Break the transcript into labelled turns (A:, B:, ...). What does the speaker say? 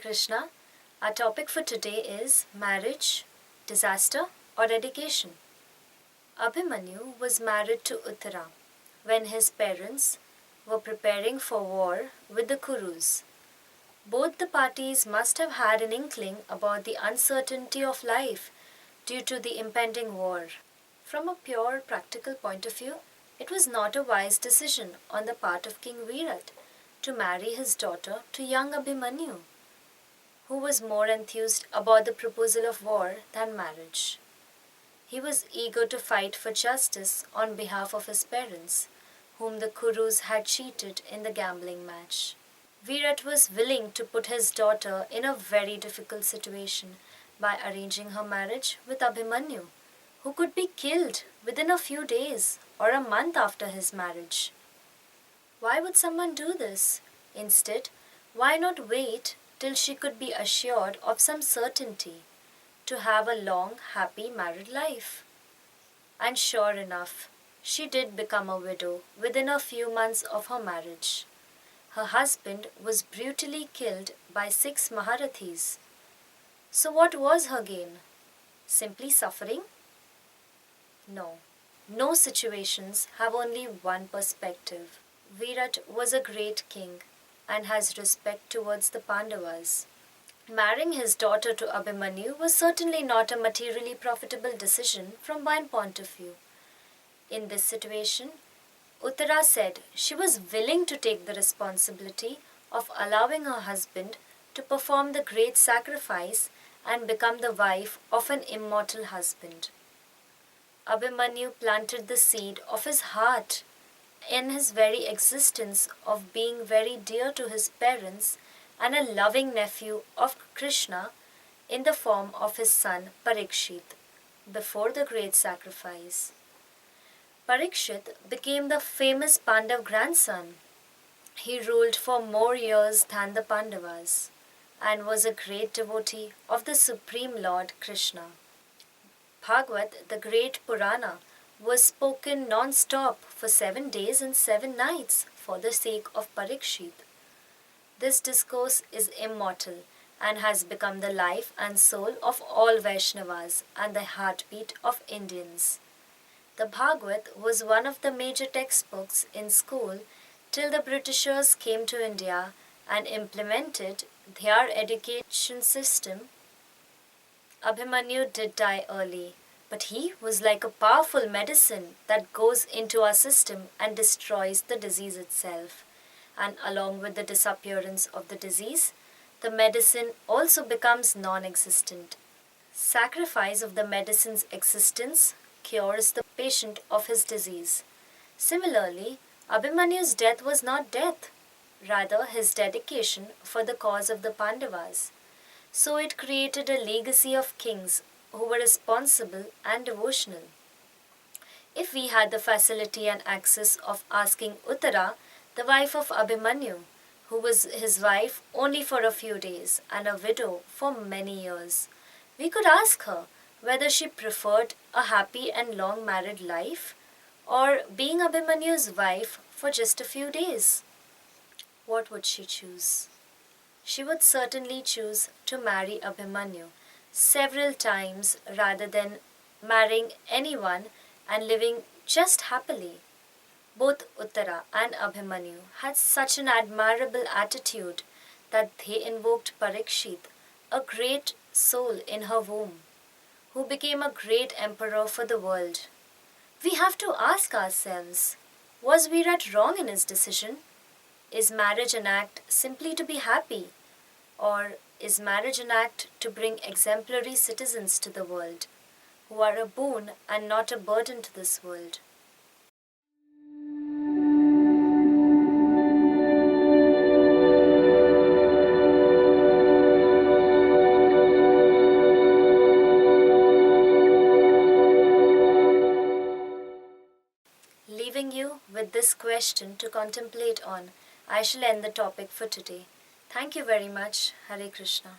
A: Krishna. Our topic for today is marriage, disaster, or dedication. Abhimanyu was married to Uttara when his parents were preparing for war with the Kurus. Both the parties must have had an inkling about the uncertainty of life due to the impending war. From a pure practical point of view, it was not a wise decision on the part of King Virat to marry his daughter to young Abhimanyu, who was more enthused about the proposal of war than marriage. He was eager to fight for justice on behalf of his parents, whom the Kurus had cheated in the gambling match. Virat was willing to put his daughter in a very difficult situation by arranging her marriage with Abhimanyu, who could be killed within a few days or a month after his marriage. Why would someone do this? Instead, why not wait till she could be assured of some certainty to have a long, happy married life? And sure enough, she did become a widow within a few months of her marriage. Her husband was brutally killed by 6 Maharathis. So what was her gain? Simply suffering? No. No situations have only one perspective. Virat was a great king and has respect towards the Pandavas. Marrying his daughter to Abhimanyu was certainly not a materially profitable decision from one point of view. In this situation, Uttara said she was willing to take the responsibility of allowing her husband to perform the great sacrifice and become the wife of an immortal husband. Abhimanyu planted the seed of his heart in his very existence of being very dear to his parents and a loving nephew of Krishna in the form of his son Parikshit before the great sacrifice. Parikshit became the famous Pandav grandson. He ruled for more years than the Pandavas and was a great devotee of the Supreme Lord Krishna. Bhagavad, the great Purana, was spoken non-stop for 7 days and 7 nights for the sake of Parikshit. This discourse is immortal and has become the life and soul of all Vaishnavas and the heartbeat of Indians. The Bhagavad was one of the major textbooks in school till the Britishers came to India and implemented their education system. Abhimanyu did die early, but he was like a powerful medicine that goes into our system and destroys the disease itself. And along with the disappearance of the disease, the medicine also becomes non-existent. Sacrifice of the medicine's existence cures the patient of his disease. Similarly, Abhimanyu's death was not death, rather his dedication for the cause of the Pandavas. So it created a legacy of kings who were responsible and devotional. If we had the facility and access of asking Uttara, the wife of Abhimanyu, who was his wife only for a few days and a widow for many years, we could ask her whether she preferred a happy and long married life or being Abhimanyu's wife for just a few days. What would she choose? She would certainly choose to marry Abhimanyu several times rather than marrying anyone and living just happily. Both Uttara and Abhimanyu had such an admirable attitude that they invoked Parikshit, a great soul in her womb, who became a great emperor for the world. We have to ask ourselves, was Virat wrong in his decision? Is marriage an act simply to be happy? Or is marriage an act to bring exemplary citizens to the world, who are a boon and not a burden to this world? Leaving you with this question to contemplate on, I shall end the topic for today. Thank you very much. Hare Krishna.